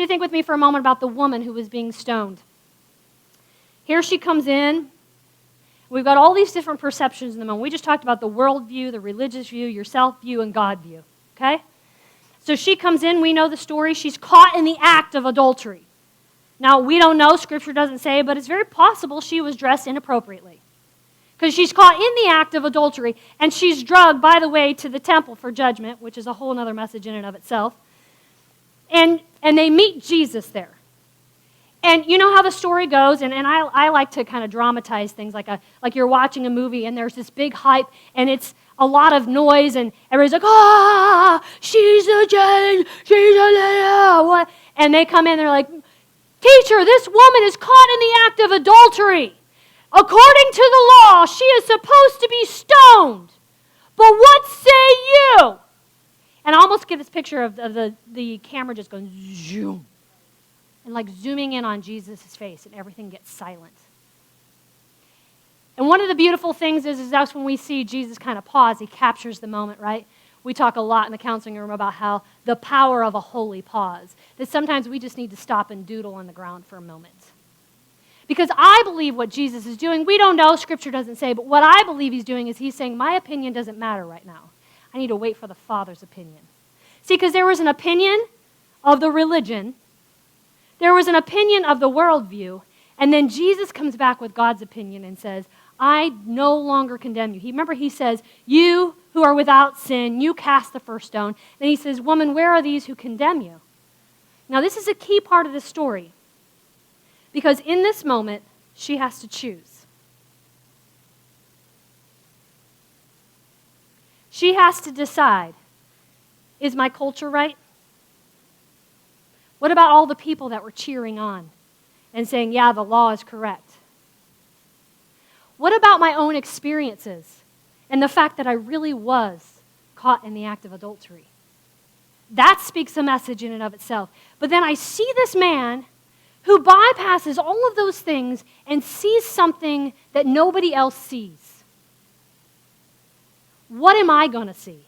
you to think with me for a moment about the woman who was being stoned. Here she comes in. We've got all these different perceptions in the moment. We just talked about the world view, the religious view, your self view, and God view. Okay? So she comes in. We know the story. She's caught in the act of adultery. Now, we don't know. Scripture doesn't say, but it's very possible she was dressed inappropriately. Because she's caught in the act of adultery, and she's drugged, by the way, to the temple for judgment, which is a whole other message in and of itself. And they meet Jesus there. And you know how the story goes, and I like to kind of dramatize things like you're watching a movie, and there's this big hype, and it's a lot of noise, and everybody's like, she's a Jane, she's a Leah. What? And they come in, they're like, teacher, this woman is caught in the act of adultery. According to the law, she is supposed to be stoned. But what say you? And I almost get this picture of the camera just going zoom. And like zooming in on Jesus' face, and everything gets silent. And one of the beautiful things is that's when we see Jesus kind of pause. He captures the moment, right? We talk a lot in the counseling room about how the power of a holy pause. That sometimes we just need to stop and doodle on the ground for a moment. Because I believe what Jesus is doing, we don't know, Scripture doesn't say, but what I believe he's doing is he's saying, my opinion doesn't matter right now. I need to wait for the Father's opinion. See, because there was an opinion of the religion, there was an opinion of the worldview, and then Jesus comes back with God's opinion and says, I no longer condemn you. Remember, he says, you who are without sin, you cast the first stone. Then he says, woman, where are these who condemn you? Now, this is a key part of the story. Because in this moment, she has to choose. She has to decide, is my culture right? What about all the people that were cheering on and saying, yeah, the law is correct? What about my own experiences and the fact that I really was caught in the act of adultery? That speaks a message in and of itself. But then I see this man who bypasses all of those things and sees something that nobody else sees. What am I going to see?